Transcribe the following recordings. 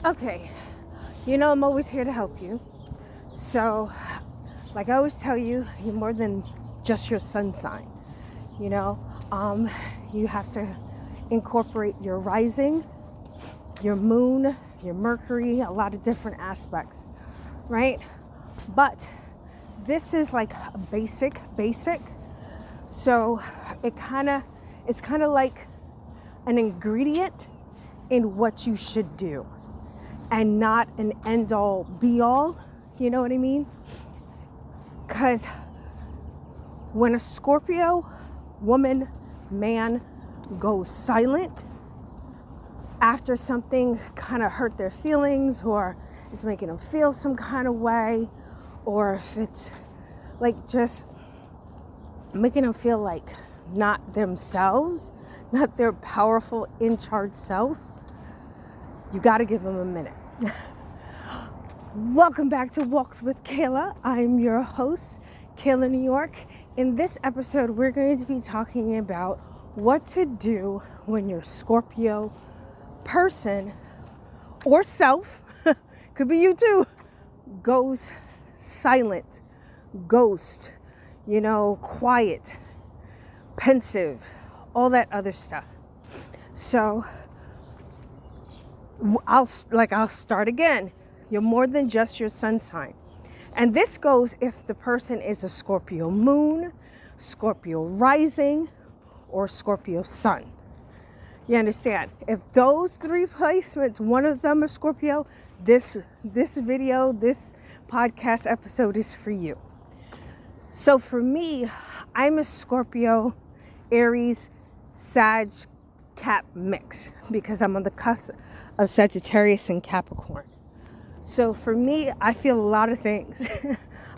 Okay, I'm always here to help you. So, like I always tell you, you're more than just your sun sign. You know, you have to incorporate your rising, your moon, your Mercury, a lot of different aspects, right? But this is like a basic. So it's kind of like an ingredient in what you should do, and not an end all be all. You know what I mean? Because when a Scorpio woman, man goes silent after something kind of hurt their feelings, or it's making them feel some kind of way, or if it's like just making them feel like not themselves, not their powerful in charge self, you got to give them a minute. Welcome back to Walks with Kaila. I'm your host, Kaila, New York. In this episode, we're going to be talking about what to do when your Scorpio person or self, could be you too, goes silent, ghost, quiet, pensive, all that other stuff. So I'll start again. You're more than just your sun sign. And this goes if the person is a Scorpio moon, Scorpio rising, or Scorpio sun. You understand? If those three placements, one of them is Scorpio, this video, this podcast episode is for you. So for me, I'm a Scorpio, Aries, Sag, Cap mix, because I'm on the cusp of Sagittarius and Capricorn. So for me, I feel a lot of things.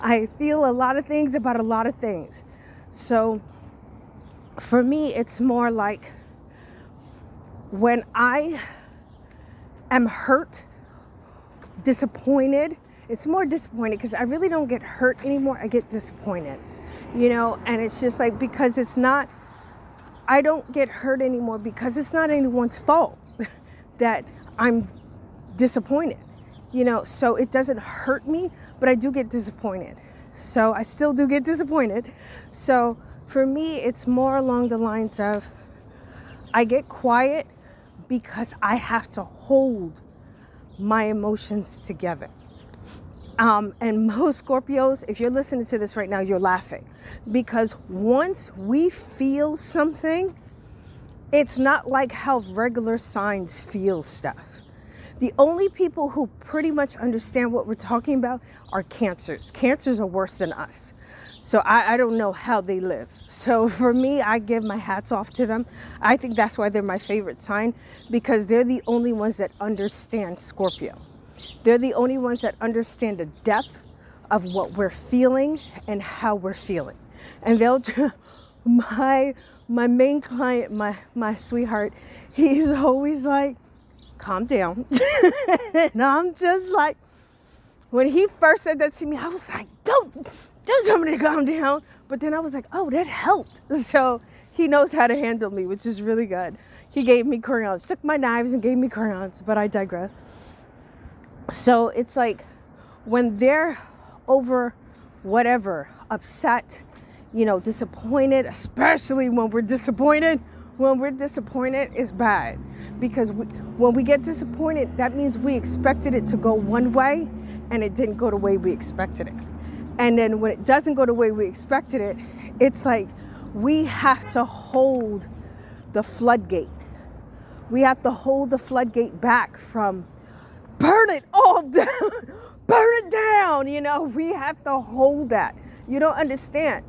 I feel a lot of things about a lot of things. So for me, it's more like when I am hurt, disappointed, it's more disappointed because I really don't get hurt anymore. I get disappointed, and it's just like, because I don't get hurt anymore because it's not anyone's fault that I'm disappointed. So it doesn't hurt me, but I do get disappointed. So I still do get disappointed. So for me, it's more along the lines of I get quiet because I have to hold my emotions together. And most Scorpios, if you're listening to this right now, you're laughing. Because once we feel something, it's not like how regular signs feel stuff. The only people who pretty much understand what we're talking about are Cancers. Cancers are worse than us. So I don't know how they live. So for me, I give my hats off to them. I think that's why they're my favorite sign, because they're the only ones that understand Scorpio. They're the only ones that understand the depth of what we're feeling and how we're feeling. And my main client, my sweetheart, he's always like, calm down. And I'm just like, when he first said that to me, I was like, don't tell me to calm down. But then I was like, oh, that helped. So he knows how to handle me, which is really good. He gave me crayons, took my knives and gave me crayons, but I digress. So it's like when they're over whatever, upset, disappointed, especially when we're disappointed. When we're disappointed, it's bad, because when we get disappointed, that means we expected it to go one way and it didn't go the way we expected it. And then when it doesn't go the way we expected it, it's like we have to hold the floodgate. We have to hold the floodgate back from burn it all down, burn it down. We have to hold that. You don't understand.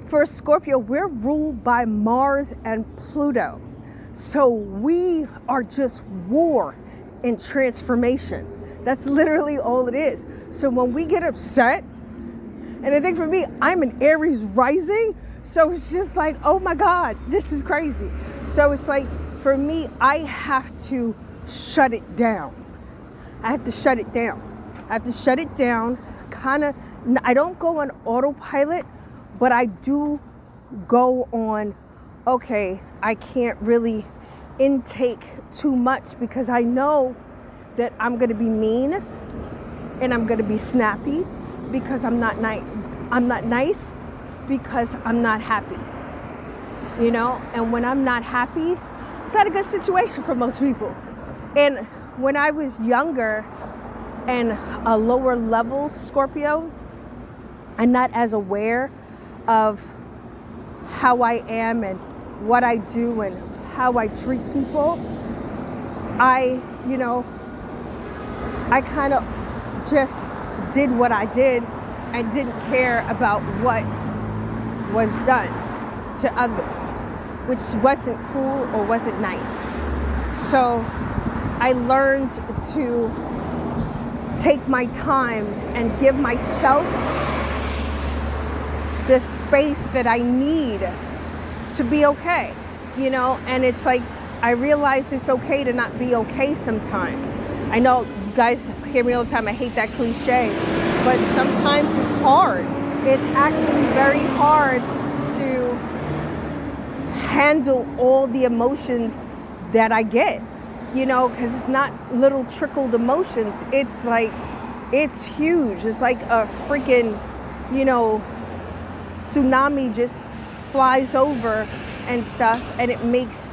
For Scorpio, we're ruled by Mars and Pluto. So we are just war and transformation. That's literally all it is. So when we get upset, and I think for me, I'm an Aries rising. So it's just like, oh my God, this is crazy. So it's like, for me, I have to shut it down. I have to shut it down. I don't go on autopilot, but I do go on, okay, I can't really intake too much, because I know that I'm going to be mean and I'm going to be snappy because I'm not nice. I'm not nice because I'm not happy. You know, and when I'm not happy, it's not a good situation for most people. And when I was younger and a lower level Scorpio, I'm not as aware of how I am and what I do and how I treat people. I kind of just did what I did and didn't care about what was done to others, which wasn't cool or wasn't nice. So I learned to take my time and give myself the space that I need to be okay, you know. And it's like, I realize it's okay to not be okay sometimes. I know you guys hear me all the time, I hate that cliche, but sometimes it's hard. It's actually very hard to handle all the emotions that I get, you know, because it's not little trickled emotions. It's like, it's huge. It's like a freaking, you know, tsunami just flies over and stuff, and it makes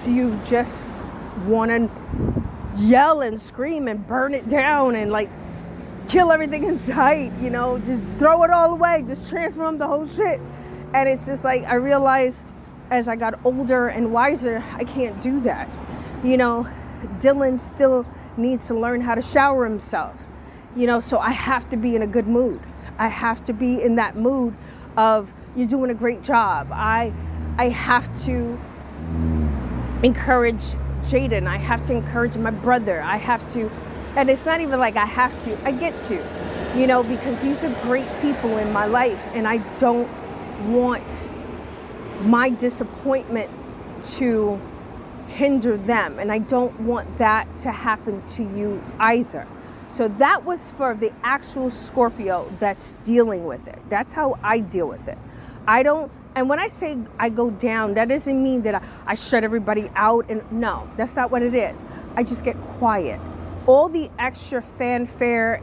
you just want to yell and scream and burn it down and like kill everything in sight, you know, just throw it all away, just transform the whole shit. And it's just like, I realized as I got older and wiser, I can't do that. You know, Dylan still needs to learn how to shower himself, you know, so I have to be in a good mood. I have to be in that mood of, you're doing a great job. I have to encourage Jaden. I have to encourage my brother. I have to, and it's not even like I have to, I get to, you know, because these are great people in my life, and I don't want my disappointment to hinder them, and I don't want that to happen to you either. So that was for the actual Scorpio that's dealing with it. That's how I deal with it. And when I say I go down, that doesn't mean that I shut everybody out. And no, that's not what it is. I just get quiet. All the extra fanfare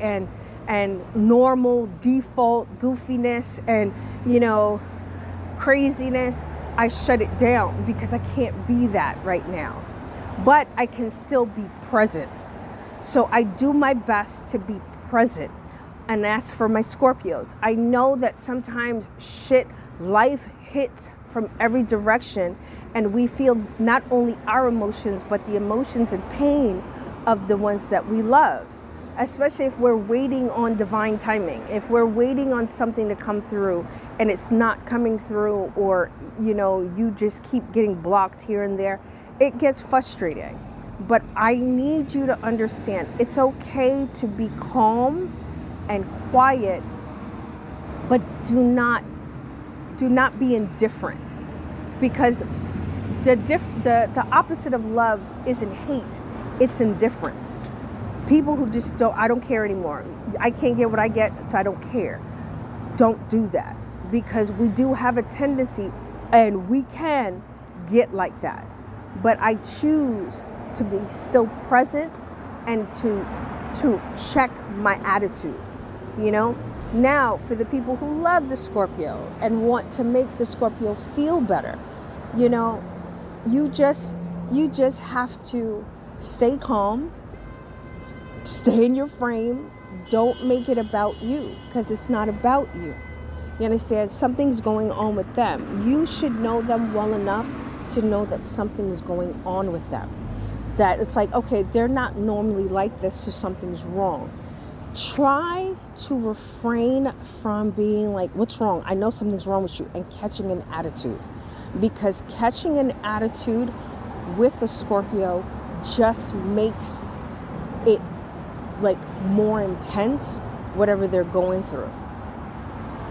and normal default goofiness and, you know, craziness, I shut it down because I can't be that right now. But I can still be present. So I do my best to be present. And that's for my Scorpios. I know that sometimes life hits from every direction, and we feel not only our emotions, but the emotions and pain of the ones that we love. Especially if we're waiting on divine timing, if we're waiting on something to come through and it's not coming through, or, you know, you just keep getting blocked here and there, it gets frustrating. But I need you to understand, it's okay to be calm and quiet, but do not be indifferent, because the opposite of love isn't hate, it's indifference. People who just I don't care anymore. I can't get what I get, so I don't care. Don't do that, because we do have a tendency, and we can get like that. But I choose to be still present and to check my attitude, you know? Now, for the people who love the Scorpio and want to make the Scorpio feel better, you know, you just have to stay calm, stay in your frame. Don't make it about you, because it's not about you. You understand? Something's going on with them. You should know them well enough to know that something's going on with them. That it's like, okay, they're not normally like this, so something's wrong. Try to refrain from being like, what's wrong? I know something's wrong with you, and catching an attitude. Because catching an attitude with a Scorpio just makes it like more intense, whatever they're going through.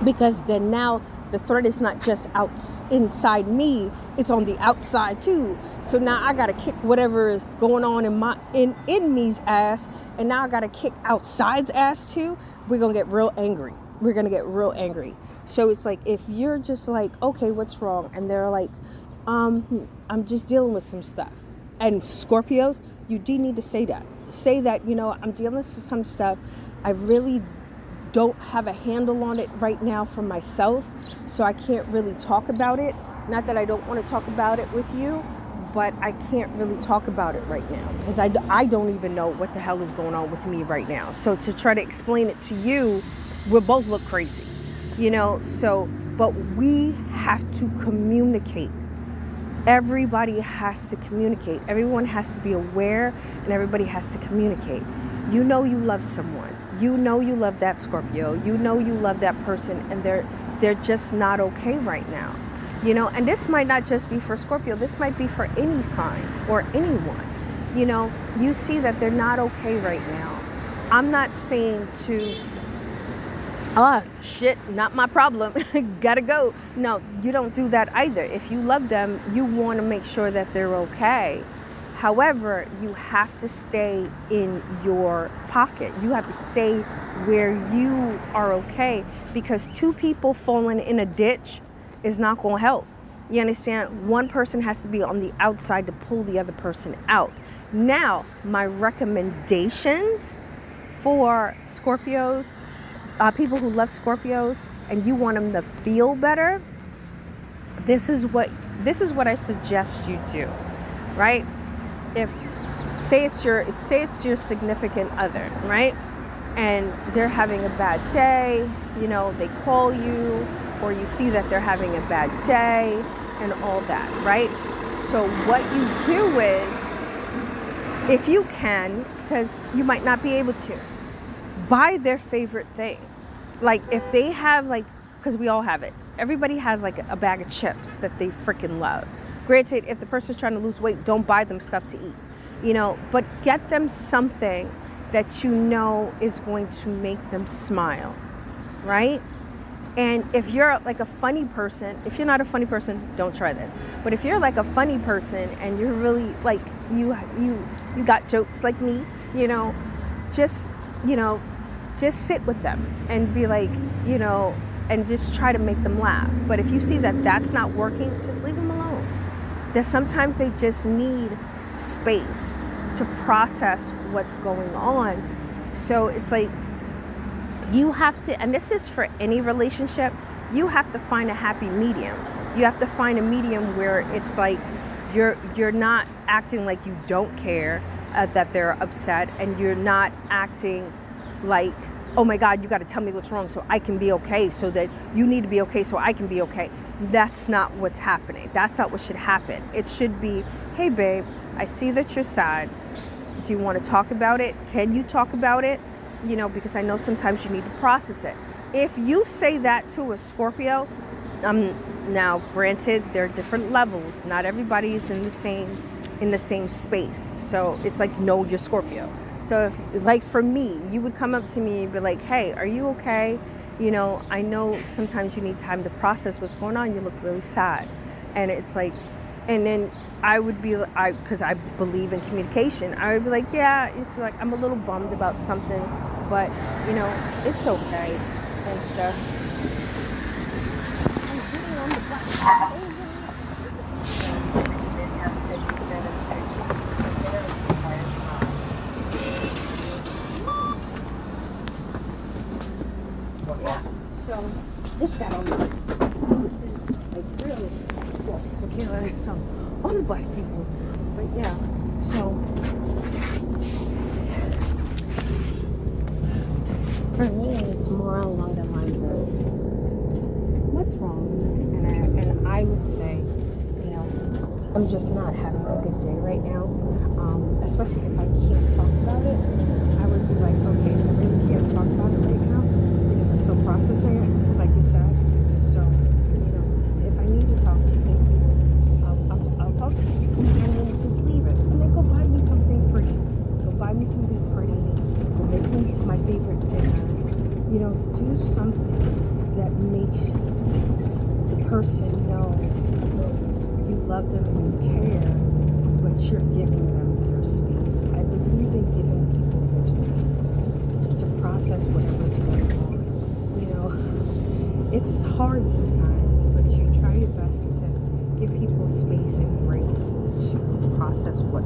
Because then now the threat is not just out inside me, it's on the outside too. So now I gotta kick whatever is going on in me's ass, and now I gotta kick outside's ass too. We're gonna get real angry. So it's like, if you're just like, okay, what's wrong? And they're like, I'm just dealing with some stuff. And Scorpios, you do need to say that. say that, I'm dealing with some stuff. I really don't have a handle on it right now for myself, so I can't really talk about it. Not that I don't want to talk about it with you, but I can't really talk about it right now because I don't even know what the hell is going on with me right now. So to try to explain it to you, we'll both look crazy, but we have to communicate. Everybody has to communicate. Everyone has to be aware, and everybody has to communicate. You love someone. You love that Scorpio. You love that person, and they're just not okay right now. And this might not just be for Scorpio. This might be for any sign or anyone. You see that they're not okay right now. I'm not saying to, shit, not my problem, gotta go. No, you don't do that either. If you love them, you want to make sure that they're okay. However, you have to stay in your pocket. You have to stay where you are okay, because two people falling in a ditch is not going to help. You understand? One person has to be on the outside to pull the other person out. Now, my recommendations for Scorpios, people who love Scorpios, and you want them to feel better, this is what I suggest you do, right? If say it's your significant other, right? And they're having a bad day, they call you, or you see that they're having a bad day and all that, right? So what you do is, if you can, because you might not be able to, buy their favorite thing. Like if they have because we all have it. Everybody has a bag of chips that they freaking love. Granted, if the person's trying to lose weight, don't buy them stuff to eat, but get them something that is going to make them smile, right? And if you're a funny person, if you're not a funny person, don't try this. But if you're a funny person and you're really you got jokes like me, just sit with them and be and just try to make them laugh. But if you see that that's not working, just leave them alone. That sometimes they just need space to process what's going on. So it's you have to, and this is for any relationship, you have to find a happy medium. You have to find a medium where it's you're not acting like you don't care that they're upset, and you're not acting like, oh my God, you got to tell me what's wrong so I can be okay, so that you need to be okay so I can be okay. That's not what's happening. That's not what should happen. It should be, hey babe, I see that you're sad. Do you want to talk about it? Can you talk about it? Because I know sometimes you need to process it. If you say that to a Scorpio, now granted, there are different levels. Not everybody is in the same space. So it's no, you're Scorpio. So if, for me, you would come up to me and be like, hey, are you okay? I know sometimes you need time to process what's going on. You look really sad. And it's and then I would be, because I believe in communication, I would be like, yeah, it's I'm a little bummed about something, but it's okay and stuff. I'm getting on the bus. So just got on the bus. This is really cool. So Kaila, so on the bus, people. But yeah, so for me, it's more along the lines of what's wrong, and I would say, I'm just not having a good day right now. Especially if I can't talk about it, I would be like, okay, I really can't talk about it right now because I'm still processing it, like you said. So, if I need to talk to you, thank you. I'll talk to you, and then just leave it. And then go buy me something pretty. Go buy me something pretty. Go make me my favorite dinner. Do something that makes the person know you love them and you care, but you're giving them their space. I believe in giving people their space to process whatever's going on. It's hard sometimes, but you try your best to give people space and grace to process what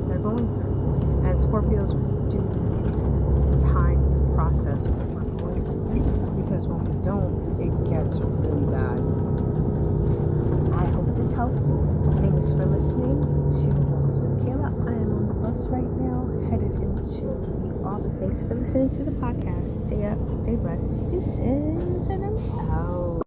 they're going through. And Scorpios, we do need time to process what we're going through, because when we don't, it gets really bad. I hope this helps. Thanks for listening to Walks with Kaila. I am on the bus right now, headed into the office. Thanks for listening to the podcast. Stay up, stay blessed. Deuces, and I'm out.